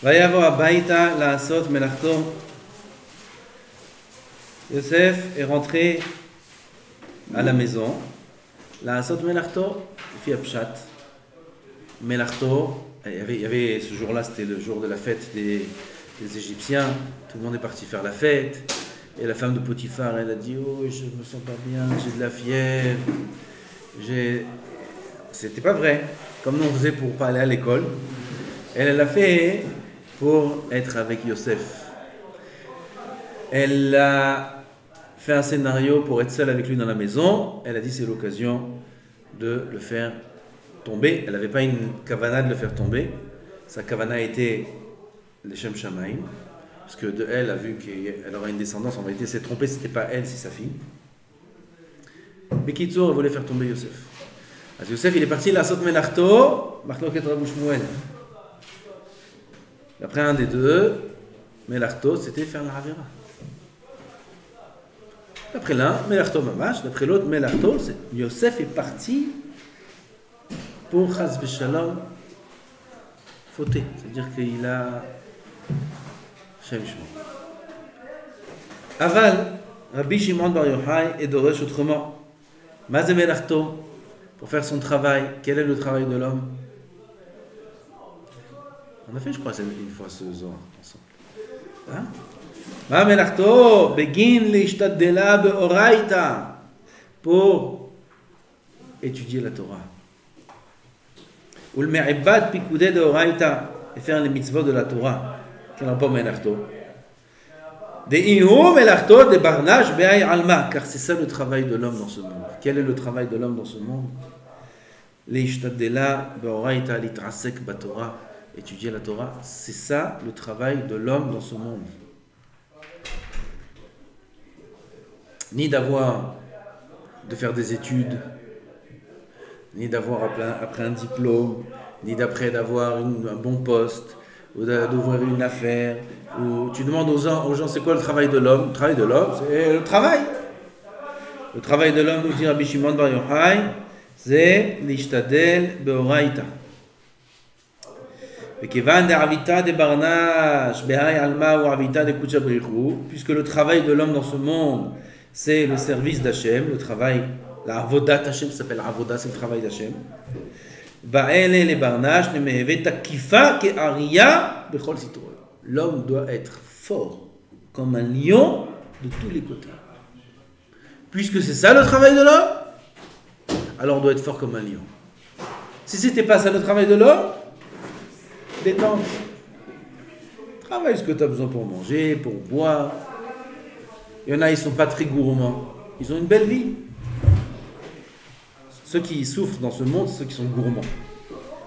Vayavo Abaïta Laasot Melachto. Yosef est rentré à la maison. Laasot Melachto, fi Apshat. Melachto, il y avait ce jour-là, c'était le jour de la fête des Égyptiens. Tout le monde est parti faire la fête. Et la femme de Potiphar, elle a dit: oh, je me sens pas bien, j'ai de la fièvre. C'était pas vrai. Comme nous on faisait pour pas aller à l'école. Elle l'a fait pour être avec Yosef. Elle a fait un scénario pour être seule avec lui dans la maison. Elle a dit c'est l'occasion de le faire tomber. Elle n'avait pas une kavana de le faire tomber. Sa kavana était les Shem Shamaim. Parce que de elle a vu qu'elle aurait une descendance. En réalité, s'est trompée, c'était pas elle, c'est sa fille. Mais Kitsour, elle voulait faire tomber Yosef. Alors Yosef, il est parti la Sot Melachto, Machlokhet Rabbi Shmuel. D'après un des deux, Melachto, c'était faire la Havera. D'après l'un, Melachto Mamash. D'après l'autre, Melachto, Yosef est parti pour Chas v'Shalom fauter. C'est-à-dire qu'il a Shem Shmo. Aval, Rabbi Shimon Bar Yochai est d'Oresh autrement. Mazé Melachto, pour faire son travail. Quel est le travail de l'homme? On a fait, je crois, une fois ce Zohar ensemble. Hein? Ma Melachto, begin l'ishtadela be'oraita, pour étudier la Torah. Ou le me'ibad pikudé de oraita, et faire les mitzvot de la Torah. Quel rapport Melachto? De ihu Melachto de barnage be'ay alma, car c'est ça le travail de l'homme dans ce monde. Quel est le travail de l'homme dans ce monde? L'ishtadela be'oraita litrasek ba'Torah. Étudier la Torah, c'est ça le travail de l'homme dans ce monde. Ni de faire des études, ni d'avoir après un diplôme, ni d'après d'avoir un bon poste, ou d'ouvrir une affaire. Ou tu demandes aux gens c'est quoi le travail de l'homme? Le travail de l'homme, c'est le travail. Le travail de l'homme, nous dit Rabbi Shimon Bar Yochai, c'est l'ishtadel be'oraita. Puisque le travail de l'homme dans ce monde, c'est le service d'Hachem, le travail, la avodat Hachem s'appelle avodah, c'est le travail d'Hachem. L'homme doit être fort comme un lion de tous les côtés. Puisque c'est ça le travail de l'homme, alors on doit être fort comme un lion. Si c'était pas ça le travail de l'homme, détente. Travaille ce que tu as besoin pour manger, pour boire. Il y en a, ils ne sont pas très gourmands. Ils ont une belle vie. Ceux qui souffrent dans ce monde, c'est ceux qui sont gourmands.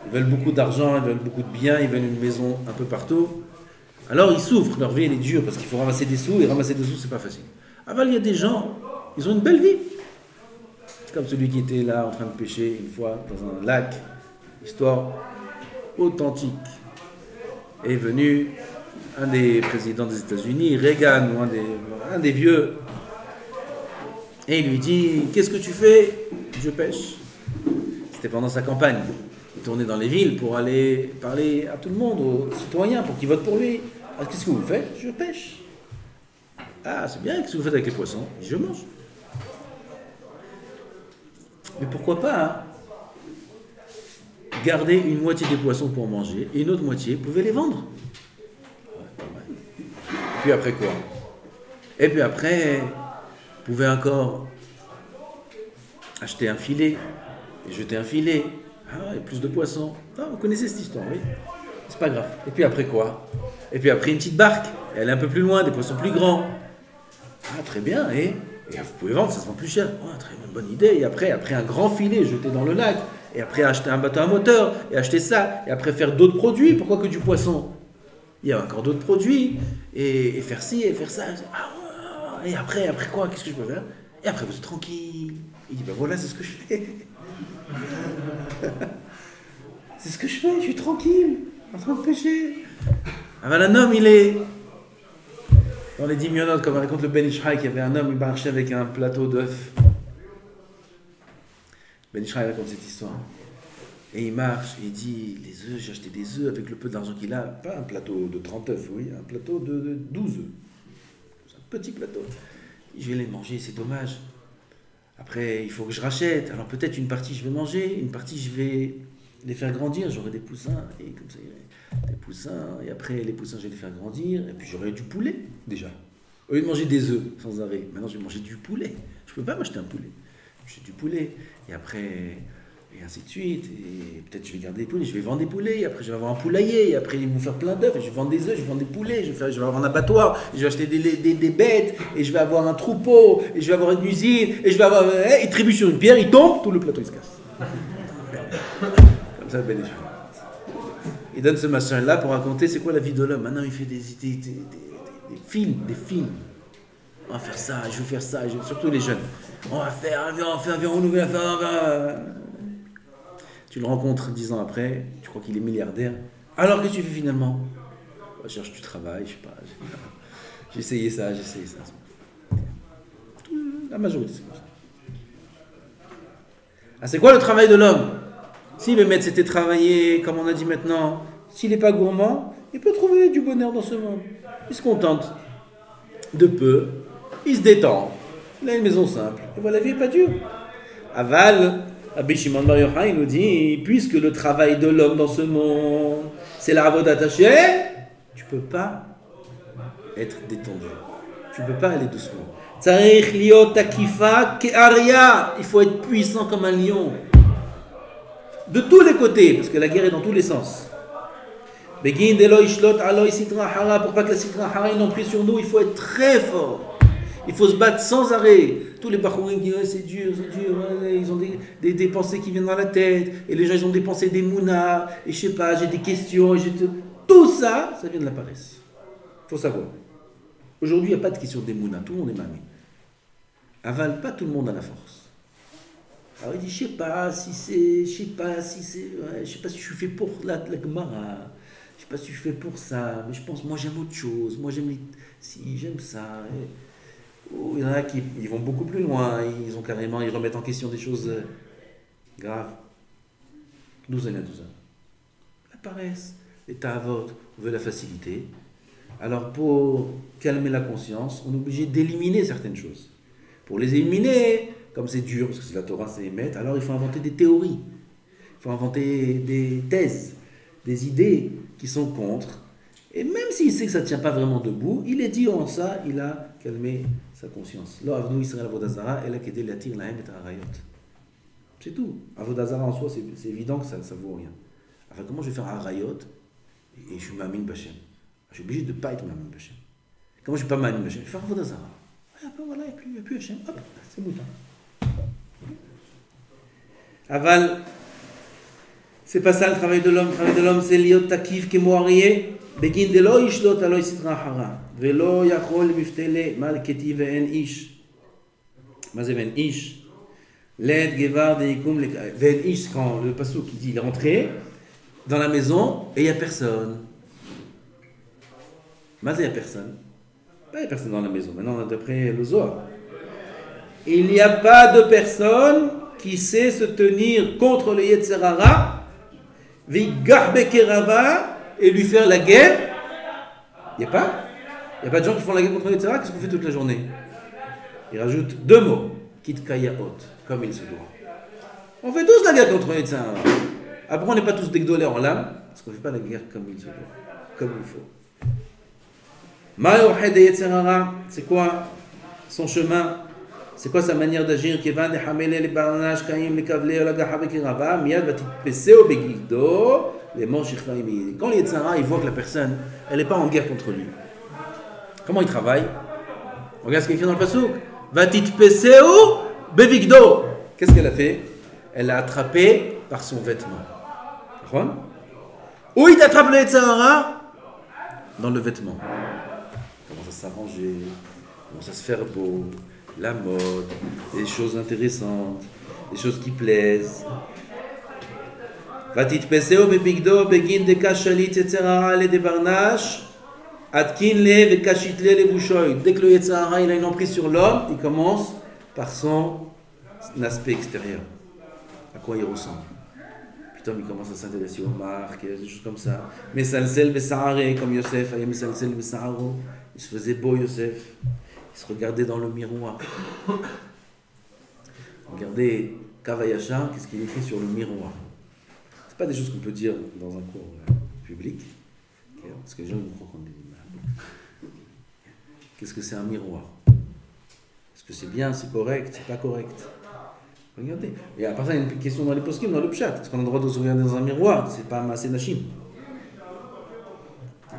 Ils veulent beaucoup d'argent, ils veulent beaucoup de biens, ils veulent une maison un peu partout. Alors ils souffrent, leur vie elle est dure parce qu'il faut ramasser des sous, et ramasser des sous c'est pas facile. Avant il y a des gens, ils ont une belle vie. C'est comme celui qui était là en train de pêcher une fois dans un lac. Histoire authentique. Est venu un des présidents des États-Unis, Reagan, ou un des vieux, et il lui dit: qu'est-ce que tu fais? Je pêche. C'était pendant sa campagne. Il tournait dans les villes pour aller parler à tout le monde, aux citoyens, pour qu'ils votent pour lui. Ah, qu'est-ce que vous faites? Je pêche. Ah, c'est bien, qu'est-ce que vous faites avec les poissons? Je mange. Mais pourquoi pas, hein? Garder une moitié des poissons pour manger et une autre moitié, vous pouvez les vendre. Et puis après quoi? Et puis après, vous pouvez encore acheter un filet et jeter un filet. Ah, et plus de poissons. Ah, vous connaissez cette histoire, oui? C'est pas grave. Et puis après quoi? Et puis après une petite barque. Elle est un peu plus loin, des poissons plus grands. Ah, très bien. Et vous pouvez vendre, ça se vend plus cher. Oh, très bonne idée. Et après un grand filet jeté dans le lac. Et après acheter un bateau à moteur, et acheter ça, et après faire d'autres produits. Pourquoi que du poisson? Il y a encore d'autres produits, et faire ci, et faire ça. Ah, et après quoi? Qu'est-ce que je peux faire? Et après vous êtes tranquille. Il dit, ben voilà, c'est ce que je fais. C'est ce que je fais, je suis tranquille, en train de pêcher. Ah ben un homme, il est dans les 10 mionnotes, comme raconte le Ben Ishraï, qu'il y avait un homme, il marchait avec un plateau d'œufs. Ben Ishraï raconte cette histoire. Et il marche, et il dit, les œufs, j'ai acheté des œufs avec le peu d'argent qu'il a, pas un plateau de 30 œufs, oui, un plateau de 12 œufs. C'est un petit plateau. Je vais les manger, c'est dommage. Après, il faut que je rachète. Alors peut-être une partie je vais manger, une partie je vais les faire grandir. J'aurai des poussins, et comme ça, des poussins. Et après, les poussins, je vais les faire grandir. Et puis j'aurai du poulet, déjà. Au lieu de manger des œufs sans arrêt, maintenant je vais manger du poulet. Je ne peux pas m'acheter un poulet. J'ai du poulet. Et après, et ainsi de suite. Et peut-être je vais garder des poulets, je vais vendre des poulets. Et après, je vais avoir un poulailler. Et après, ils vont faire plein d'œufs. Et je vais vendre des œufs, je vais vendre des poulets. Je vais avoir un abattoir. Et je vais acheter des bêtes. Et je vais avoir un troupeau. Et je vais avoir une usine. Et je vais avoir. Il tribue sur une pierre, il tombe, tout le plateau il se casse. Comme ça, Ben Ishmael. Il donne ce machin-là pour raconter c'est quoi la vie de l'homme. Maintenant, il fait des films. On va faire ça, je vais faire ça, surtout les jeunes. On va faire, viens, on ouvre la faire. Tu le rencontres 10 ans après, tu crois qu'il est milliardaire. Alors que tu fais finalement? Je cherche du travail, je sais pas. J'ai essayé ça. La majorité, c'est comme ça. Ah, c'est quoi le travail de l'homme? Si le maître s'était travaillé, comme on a dit maintenant, s'il n'est pas gourmand, il peut trouver du bonheur dans ce monde. Il se contente de peu, il se détend, il a une maison simple. Et voilà, la vie n'est pas dure. Aval, Rabbi Shimon Bar Yochai, il nous dit, puisque le travail de l'homme dans ce monde, c'est la avodat Hashem, tu ne peux pas être détendu. Tu ne peux pas aller doucement. Tzarech liot takifa ke'aria. Il faut être puissant comme un lion. De tous les côtés, parce que la guerre est dans tous les sens. Begin de lo ishlot aloy sitra hara. Pour pas que la sitra hara n'emprise sur nous, il faut être très fort. Il faut se battre sans arrêt. Tous les bachourim qui disent c'est dur, ils ont des pensées qui viennent dans la tête. Et les gens, ils ont des pensées des mounas. Et je sais pas, j'ai des questions. Tout ça, ça vient de la paresse. Il faut savoir. Aujourd'hui, il n'y a pas de question des mounas. Tout le monde est mamie. Aval, pas tout le monde a la force. Alors il dit, je sais pas si je sais pas si je suis fait pour la Gemara. Je sais pas si je suis fait pour ça. Mais je pense, moi j'aime autre chose. Moi j'aime j'aime ça. Il y en a qui ils vont beaucoup plus loin. Ils remettent en question des choses graves. D'où ça vient tout ça? La paresse, les ta'avot, on veut la facilité. Alors pour calmer la conscience, on est obligé d'éliminer certaines choses. Pour les éliminer, comme c'est dur, parce que c'est la Torah, c'est émettre, alors il faut inventer des théories. Il faut inventer des thèses, des idées qui sont contre. Et même s'il sait que ça ne tient pas vraiment debout, il est dit en ça, il a calmé sa conscience. Lo avnu Israël avodazara, elle a kedé l'atir lahem et arayot. C'est tout. Avodazara en soi, c'est évident que ça ne vaut rien. Enfin, comment je vais faire arayot et je suis mamin bachem? Je suis obligé de ne pas être mamin bachem. Comment je ne suis pas mamin bachem? Je vais faire avodazara. Ah ben voilà, il n'y a plus Hachem. Hop, c'est mouton. Aval, c'est pas ça le travail de l'homme. Le travail de l'homme, c'est liot takif kemoarié. Begin de lo ishlot aloy sitra hara. Velo yachol miftele mal keti ve'en ish. Ma c'est ve'en ish. Led gevar deikum ve'en ish. Quand le passouk qui dit, il est rentré dans la maison et il n'y a personne. Ma c'est il n'y a personne. Il n'y a personne dans la maison. Maintenant, d'après le Zohar. Il n'y a pas de personne qui sait se tenir contre le Yetzer Hara, et lui faire la guerre. Il n'y a pas de gens qui font la guerre contre le Yetzer Hara. Qu'est-ce qu'on fait toute la journée? Il rajoute 2 mots. Kit kayaot, comme il se doit. On fait tous la guerre contre le Yetzer Hara. Après, on n'est pas tous des gdolés en l'âme, parce qu'on ne fait pas la guerre comme il se doit, comme il faut. C'est quoi son chemin? C'est quoi sa manière d'agir? Quand les Yetzara, il voit que la personne, elle n'est pas en guerre contre lui. Comment il travaille? Regarde ce qu'il écrit dans le passouk. Qu'est-ce qu'elle a fait? Elle l'a attrapé par son vêtement. Où il t'attrape le Yetzara? Dans le vêtement. Comment ça s'arranger, comment ça se faire beau, la mode, des choses intéressantes, des choses qui plaisent. Vatit peseo bebigdo begin de kashalit etc. le de barnash atkin le ve kashitle le bouchoy. Dès que le Yetzara il a une emprise sur l'homme, il commence par son aspect extérieur. À quoi il ressemble? Putain, il commence à s'intéresser aux marques, des choses comme ça. Mesalsel Bessaré, comme Yosef, Mesalsel Bessaro. Il se faisait beau, Yosef. Il se regardait dans le miroir. Regardez Kavayasha, qu'est-ce qu'il écrit sur le miroir. C'est pas des choses qu'on peut dire dans un cours public. Parce que les gens me croient qu'on est mal. Qu'est-ce que c'est un miroir? Est-ce que c'est bien, c'est correct, c'est pas correct? Regardez. Et à part ça, il y a une question dans les poskim, dans le pshat. Est-ce qu'on a le droit de se regarder dans un miroir? C'est pas Maaseh Nashim.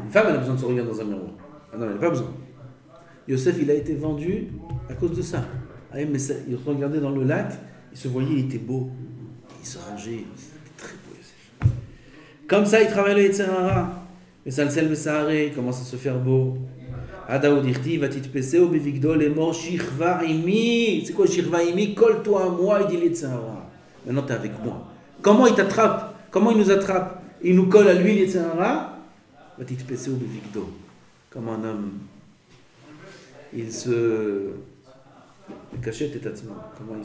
Une femme, elle a besoin de se regarder dans un miroir. Ah non, elle n'a pas besoin. Yosef, il a été vendu à cause de ça. Ah, mais ça, il regardait dans le lac, il se voyait, il était beau. Il se rangeait. C'était très beau, Yosef. Comme ça, il travaille le Yetzer Hara. Mais ça, le sel, le Saharé, il commence à se faire beau. Adaoudirti va t'itpeseo bevigdo les morts shirva imi. C'est quoi shirva imi? Colle-toi à moi, il dit Yetzer Hara. Maintenant, tu es avec moi. Comment il t'attrape? Comment il nous attrape? Il nous colle à lui, Yetzer Hara. Va t'itpeseo bevigdo. Comme un homme. Il se cachette et comment il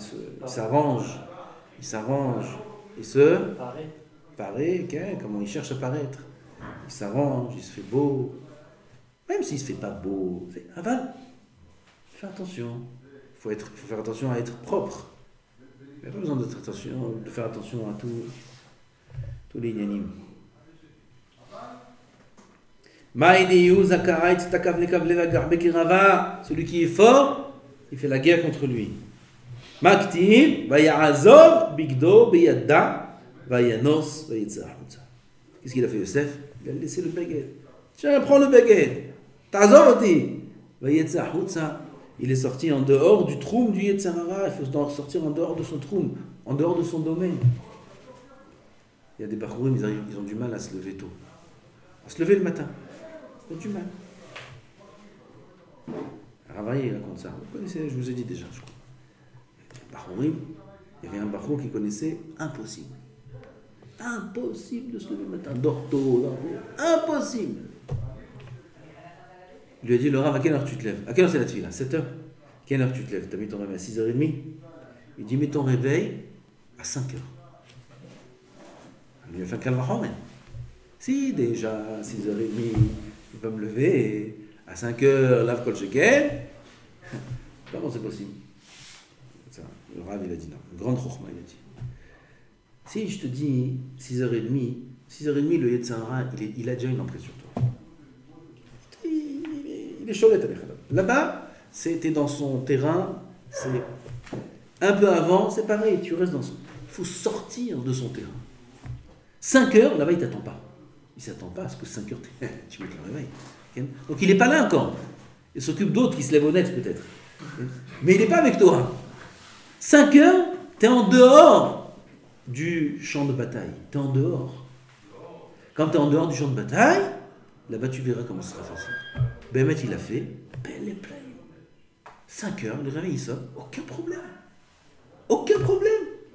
s'arrange, il se paraît, okay? Comment il cherche à paraître, il s'arrange, il se fait beau, même s'il se fait pas beau, aval, fais attention, il faut faire attention à être propre, il n'y a pas besoin de faire attention à tous les inanimes. Celui qui est fort, il fait la guerre contre lui. Qu'est-ce qu'il a fait, Yosef? Il a laissé le baguette. Tiens, prends le baguette. Il est sorti en dehors du troum du Yetzer Hara. Il faut sortir en dehors de son troum, en dehors de son domaine. Il y a des barourim, ils ont du mal à se lever tôt. À se lever le matin. Il y a du mal. Ravaï raconte ça. Vous connaissez, je vous ai dit déjà, je crois. Barourim, il y avait un barou qui connaissait impossible. Impossible de se lever le matin. Dorto, impossible. Il lui a dit, le Rav, à quelle heure tu te lèves? À quelle heure c'est la tefila? 7h. À quelle heure tu te lèves? Tu as mis ton réveil à 6h30? Il dit, mets ton réveil à 5h. Il lui a fait un calvachomen. Si déjà à 6h30, il va me lever et à 5h, lave kol shekel. Comment c'est possible? Ça, le Rav, il a dit non. Une grande chokhma, il a dit. Si je te dis 6h30, le Yetzer Hara, il a déjà une emprise sur toi. Il est cholette avec Adam. Là-bas, c'était dans son terrain, c'est un peu avant, c'est pareil, tu restes dans son. Il faut sortir de son terrain. 5h, là-bas, il ne t'attend pas. Il ne s'attend pas à ce que 5h, tu mettes le réveil. Donc il n'est pas là encore. Il s'occupe d'autres qui se lèvent honnêtes peut-être. Mais il n'est pas avec toi. 5h, tu es en dehors du champ de bataille. Tu es en dehors. Quand tu es en dehors du champ de bataille, là-bas tu verras comment ce sera facile. Bémet, il a fait, belle et pleine. 5h, le réveil il sort, aucun problème. Aucun problème.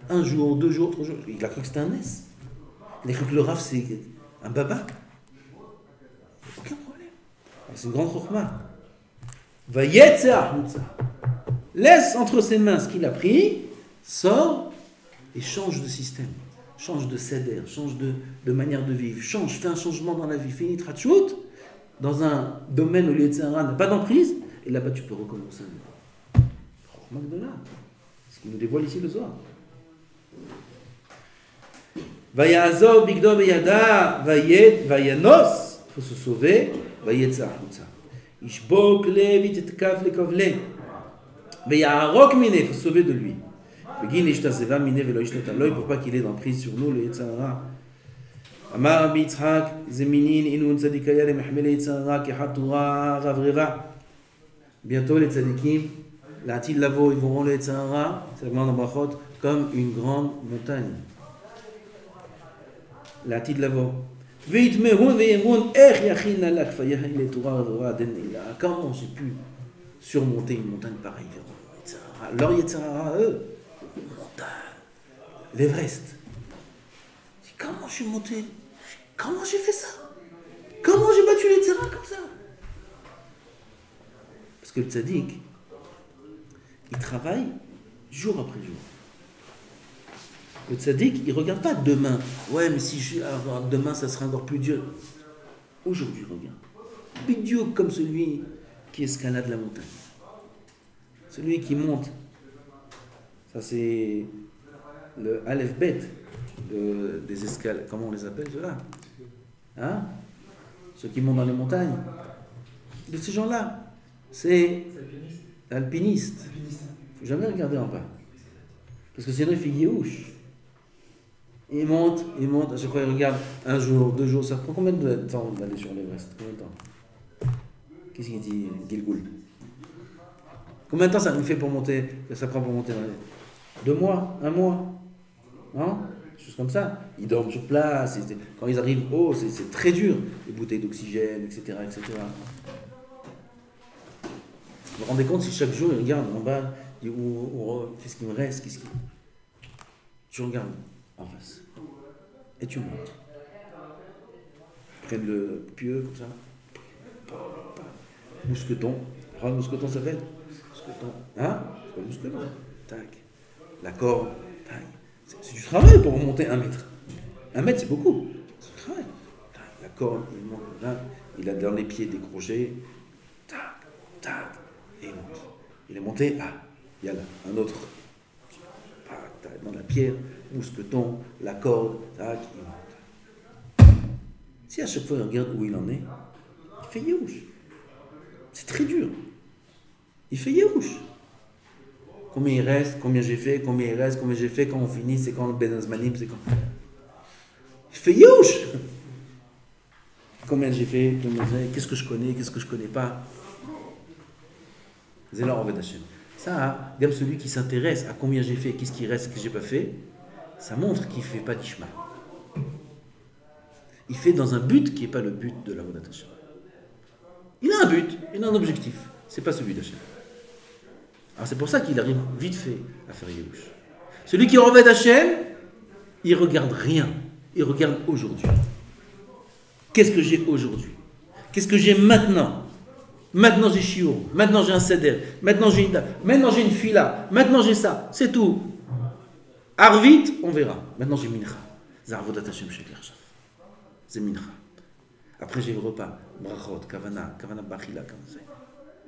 1 jour, 2 jours, 3 jours. Il a cru que c'était un S. Il a cru que le Rav c'est un baba. Aucun problème. C'est une grande chokhma. Va yetzer. Laisse entre ses mains ce qu'il a pris, sort et change de système, change de seder, change de manière de vivre, fais un changement dans la vie, fais une trachout dans un domaine où le Yetzer Hara n'a pas d'emprise, et là-bas tu peux recommencer. Chokhma Gdola, ce qu'il nous dévoile ici le soir. Vayazov bigdo beyada vayanos, il faut se sauver, vayetzer hutza. Ishbok levit et kaf lekavle. Vayarok mine, il faut se sauver de lui. Begin ishtaseva mine velo ishnetaloi, pour pas qu'il ait d'emprise sur nous le Yetzer Hara. Amar Rabbi Yitzhak zeminin inun tzadikaya le mehmele Yetzer Hara kehatura ravreva. Bientôt les tzadikim, l'atid lavo, ils vont rendre le Yetzer Hara, c'est la grande brachot, comme une grande montagne. L'atid lavo. Comment j'ai pu surmonter une montagne pareille? Alors Yetzer Hara, eux, une montagne, l'Everest. Comment je suis monté? Comment j'ai fait ça? Comment j'ai battu les Yetzer Hara comme ça? Parce que le tzaddik, il travaille jour après jour. Le tzaddik, il ne regarde pas demain. Ouais, mais si alors, demain, ça sera encore plus dur. Aujourd'hui, regarde. Bidiou comme celui qui escalade la montagne. Celui qui monte. Ça, c'est le Aleph Bet des escales. Comment on les appelle, ceux-là? Hein? Ceux qui montent dans les montagnes. De ces gens-là. C'est alpiniste. Il ne faut jamais regarder en bas. Parce que sinon, il fait guéouche. Il monte, à chaque fois il regarde, un jour, 2 jours, ça prend combien de temps d'aller sur l'Everest? Combien de temps? Qu'est-ce qu'il dit, Gilgoul? Combien de temps ça nous fait pour monter, ça prend pour monter dans les... 2 mois, 1 mois? Non? Des choses comme ça. Ils dorment sur place, quand ils arrivent haut, c'est très dur. Les bouteilles d'oxygène, etc., etc. Vous vous rendez compte si chaque jour il regarde en bas, il dit, qu'est-ce qu'il me reste, Tu regardes en face. Et tu montes. Prenne le pieu, comme ça. Mousqueton. Le mousqueton s'appelle mousqueton. Hein? C'est pas le mousqueton. Tac. La corde. Tac. C'est du travail pour monter 1 mètre. 1 mètre, c'est beaucoup. C'est du travail. Tac. La corde, il monte là. Il a dans les pieds des crochets. Tac. Tac. Et il monte. Il est monté. Ah, il y a là un autre. Tac. Dans la pierre. Mousqueton, la corde, tac, il monte. Si à chaque fois il regarde où il en est, il fait yéhouch. C'est très dur. Il fait yéhouch. Combien il reste, combien j'ai fait, combien il reste, combien j'ai fait, quand on finit, c'est quand le Benazmanim, c'est quand. Il fait yéhouch. Combien j'ai fait, qu'est-ce que je connais, qu'est-ce que je connais pas. C'est là, on va d'Hachem. Ça, même celui qui s'intéresse à combien j'ai fait, qu'est-ce qui reste, qu'est-ce que j'ai pas fait, ça montre qu'il ne fait pas d'ishma. Il fait dans un but qui n'est pas le but de la Vodat Hashem. Il a un but, il a un objectif. Ce n'est pas celui d'Hachem. Alors c'est pour ça qu'il arrive vite fait à faire Yéhouch. Celui qui revêt d'Hachem, il ne regarde rien. Il regarde aujourd'hui. Qu'est-ce que j'ai aujourd'hui? Qu'est-ce que j'ai maintenant? Maintenant j'ai shiur, maintenant j'ai un seder, maintenant j'ai une fila, maintenant j'ai ça. C'est tout. Arvit, on verra. Maintenant j'ai mincha. Zarvodat Hashem Sheker Shaf. C'est mincha. Après j'ai le repas. Brachot, kavana bachila, comme ça.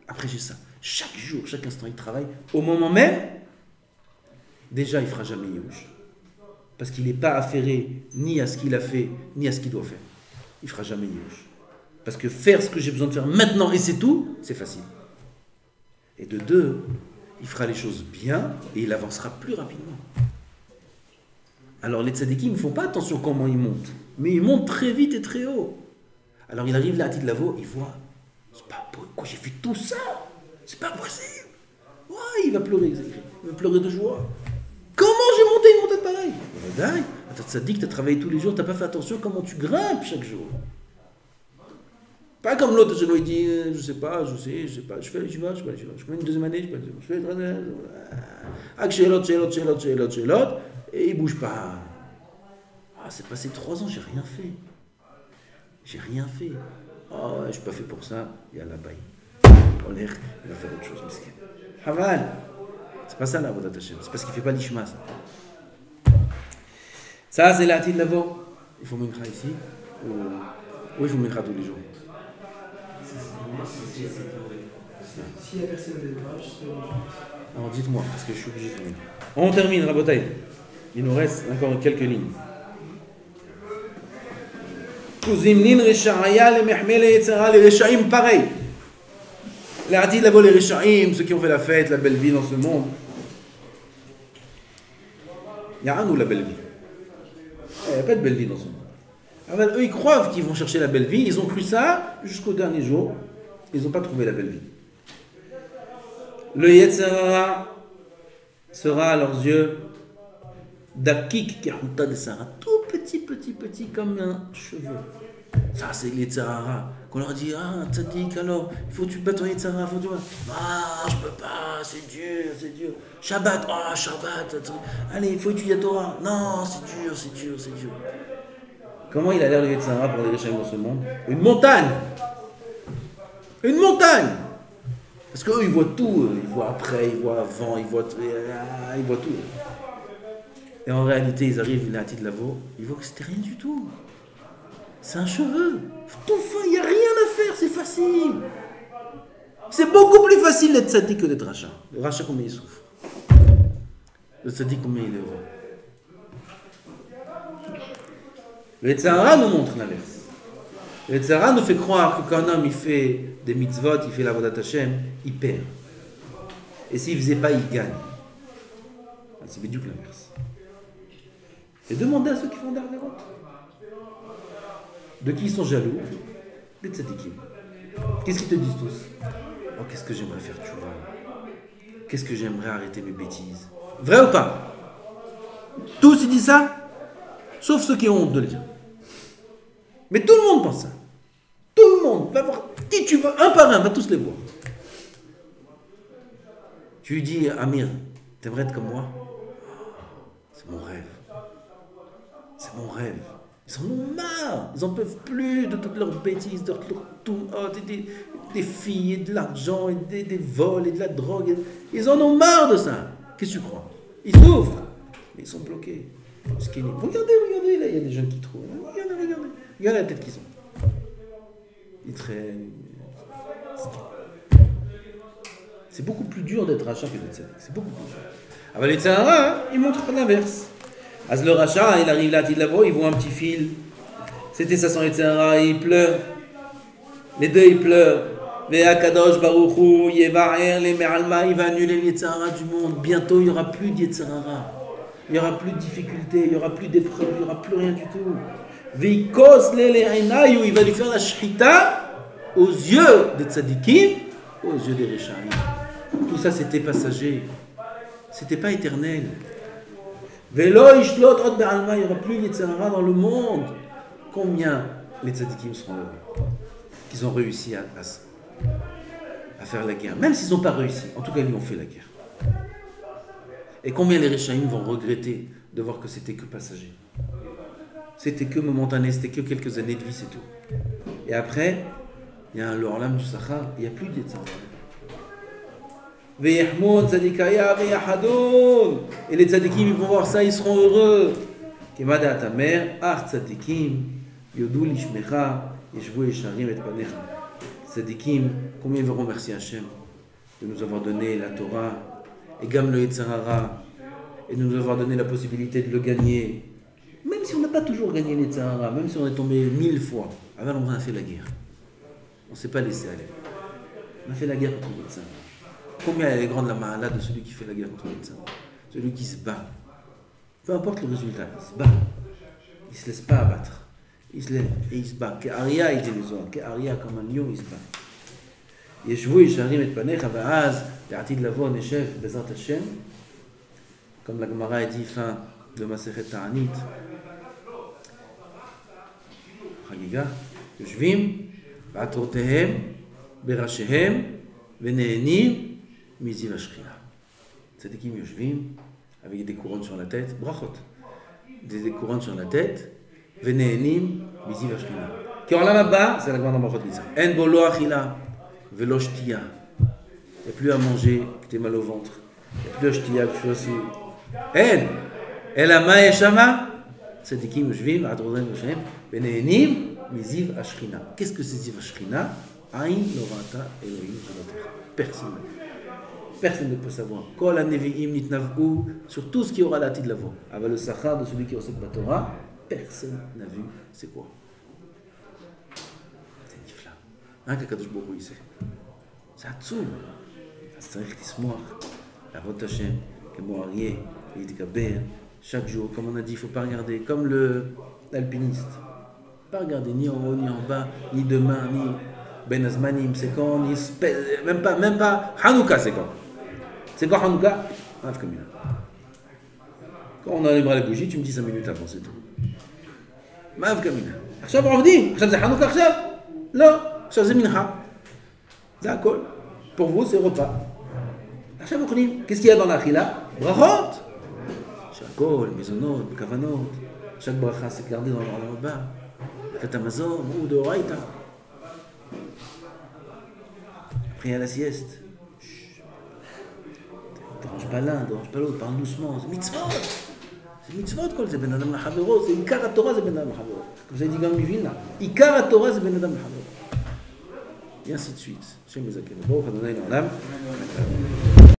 Après j'ai ça. Chaque jour, chaque instant, il travaille. Au moment même, déjà il ne fera jamais Yéhouch. Parce qu'il n'est pas affairé ni à ce qu'il a fait, ni à ce qu'il doit faire. Il ne fera jamais Yéhouch. Parce que faire ce que j'ai besoin de faire maintenant et c'est tout, c'est facile. Et de 2, il fera les choses bien et il avancera plus rapidement. Alors les tzadikim ne font pas attention comment ils montent, mais ils montent très vite et très haut. Alors il arrive là à Tid Lavo, il voit, c'est pas pourquoi j'ai fait tout ça, c'est pas possible. Ouais, il va pleurer, il va pleurer de joie. Comment j'ai monté une montagne pareille? Dingue, t'as tzadik, t'as travaillé tous les jours, t'as pas fait attention comment tu grimpes chaque jour. Pas comme l'autre, il dit, je sais pas, je fais les chivas, je fais une deuxième année, je fais l'autre, et il bouge pas. Ah, c'est passé 3 ans, j'ai rien fait. Ah, ouais, je suis pas fait pour ça, il y a la baille. On l'air, il va faire autre chose, miskin. Haval, c'est pas ça la Vodat Hashem, c'est parce qu'il fait pas l'ishma, ça. Ça, c'est la Tid Lavo. Il faut mincha ici, ou il faut mincha tous les jours. Si la personne ne pas, je serai... Alors dites-moi, parce que je suis obligé de finir. On termine, Rabotai. Il nous reste encore quelques lignes. Pareil. L'ardi là-bas, les Rishaim, ceux qui ont fait la fête, la belle vie dans ce monde. Il y a un ou la belle vie? Il n'y a pas de belle vie dans ce monde. Alors, eux, ils croient qu'ils vont chercher la belle vie. Ils ont cru ça jusqu'au dernier jour. Ils n'ont pas trouvé la belle vie. Le Yetzirah sera à leurs yeux Dakik Kehuta de Sarah, tout petit comme un cheveu. Ça, c'est les Yetzirah. Qu'on leur dit, ah, tzadik, alors, il faut que tu battes ton Yetzirah, faut que tu vois. Ah, je peux pas, c'est dur. Shabbat, Shabbat. Allez, il faut étudier la Torah. Non, c'est dur. Comment il a l'air le Yetzirah pour les riches dans ce monde? Une montagne. Parce qu'eux, ils voient tout. Ils voient après, ils voient avant, ils voient tout. Et en réalité, ils arrivent, il a de lavo, ils voient que c'était rien du tout. C'est un cheveu. Tout fin, il n'y a rien à faire, c'est facile. C'est beaucoup plus facile d'être tzaddik que d'être rachat. Le rachat, combien il souffre. Le tzaddik, combien il est heureux. Le Yetzirah nous montre l'inverse. Le Yetzirah nous fait croire que quand un homme il fait des mitzvot, il fait la vodat Hashem, il perd. Et s'il ne faisait pas, il gagne. C'est du coup l'inverse. Et demandez à ceux qui font des avérotes. De qui ils sont jaloux? Des tzadikim. Qu'est-ce qu'ils te disent tous? Oh, qu'est-ce que j'aimerais faire, tu vois? Qu'est-ce que j'aimerais arrêter mes bêtises? Vrai ou pas? Tous ils disent ça, sauf ceux qui ont honte de le dire. Mais tout le monde pense ça. Tout le monde. Va voir qui tu veux, un par un, va tous les voir. Tu lui dis, Amir, t'aimerais être comme moi? C'est mon rêve. C'est mon rêve. Ils en ont marre. Ils n'en peuvent plus de toutes leurs bêtises, de des filles, et de l'argent, et des vols, et de la drogue. Ils en ont marre de ça. Qu'est-ce que tu crois? Ils souffrent. Mais ils sont bloqués. Regardez, là, il y a des jeunes qui trouvent. Regardez. Regardez la tête qu'ils ont. Ils traînent. C'est beaucoup plus dur d'être rachat que d'être tzaddik. C'est beaucoup plus dur. Alors les tzahara, ils montrent l'inverse. As le rachat, il arrive là, il voit un petit fil. C'était ça son tzahara, il pleure. Les deux, ils pleurent. Ve'akadosh baruchu yevarer les meralma, il va annuler les tzahara du monde. Bientôt, il n'y aura plus d'yetzahara. Il n'y aura plus de difficultés, il n'y aura plus d'épreuves, il n'y aura plus rien du tout. Ve'ikos le il va lui faire la shchita aux yeux des tzadikim, aux yeux des réchaïm. Tout ça, c'était passager. C'était pas éternel. Velo ishlot od be'alma, il n'y aura plus de tzahara dans le monde. Combien les tzadikim seront heureux qu'ils ont réussi à faire la guerre. Même s'ils n'ont pas réussi, en tout cas, ils ont fait la guerre. Et combien les réchaïm vont regretter de voir que c'était que passager. C'était que momentané, c'était que quelques années de vie, c'est tout. Et après, il y a l'orlam du Sachar, il n'y a plus de tzahara. Et les tzadikim, ils vont voir ça, ils seront heureux. Kemada ta mère, ar tzadikim, yodou lishmecha, yeshvu yesharim et panecha. Tzadikim, combien ils vont remercier Hachem de nous avoir donné la Torah, et gam le Yetzirara, et de nous avoir donné la possibilité de le gagner. Même si on n'a pas toujours gagné les Yetzirara, même si on est tombé 1000 fois, alors on a fait la guerre. On ne s'est pas laissé aller. On a fait la guerre contre les Yetzirara. Combien elle est grande la ma'ala de celui qui fait la guerre contre les Yetzirara? Celui qui se bat. Peu importe le résultat, il se bat. Il ne se laisse pas abattre. Il se lève et il se bat. Qu'Aria, il dit les autres. Qu'Aria, comme un lion, il se bat. Yeshvu yesharim et panecha va'az ya'atid lavo neshev bezrat Hashem. Comme la Gemara a dit fin de Masechet Ta'anit. Chagiga. Yoshvim ba'atortehem berashehem venehenim miziv hashchina. Tzadikim yoshvim avec des couronnes sur la tête. Brachot. Des couronnes sur la tête. Venehenim miziv hashchina. Qui en la bas, c'est la Gemara dans Brachot dit ça. En bo lo achila. Velo shtia. Il n'y a plus à manger, que tu es mal au ventre. Il n'y a plus à shtia, que tu sois sous. En. Elama yeshama. Tzadikim yoshvim, adrodem yoshem. Venehenim miziv hashchina. Qu'est-ce que c'est ziv hashchina? Ain lovata Elohim shalater. Personne ne peut savoir. Kol hanevi'im nitnav'u, sur tout ce qui aura la tête de la voix. Avec le sachar de celui qui recèle la Torah, personne n'a vu c'est quoi. C'est nifla. Rien qu'Akadosh Baruch Hu, il sait. C'est עצוב. אז צריך לשמוח, לעבוד את השם, כמו אריה, להתגבר, chaque jour, comme on a dit, il ne faut pas regarder, comme l'alpiniste. Pas regarder ni en haut, ni en bas, ni demain, ni Ben Azmanim, c'est quand, ni même pas Hanouka, c'est quand. C'est quoi Hanouka? Quand on allumera la bougie, tu me dis 5 minutes avant, c'est tout. Mav Kamina. עכשיו עובדים, עכשיו זה חנוכה עכשיו? לא, עכשיו זה מנחה. זה הכל. Pour vous, c'est repas. עכשיו אוכלים. Qu'est-ce qu'il y a dans l'akhila? ברכות. שהכל, מזונות, בכוונות. chaque ברכה, c'est gardé dans l'ordre הבא. ברכת המזון, ou דאורייתא. Après, il y a la sieste. Ne dérange pas l'un, ne dérange pas l'autre, parle doucement. C'est mitzvot. C'est mitzvot, kol, c'est ben adam l'chavero, c'est Ikar Torah, c'est ben adam l'chavero. Comme vous avez dit Gaon Mivilna, Ikar Torah, c'est ben adam l'chavero. Et ainsi de suite. Shem Ezaken, Baruch Adonai L'Olam.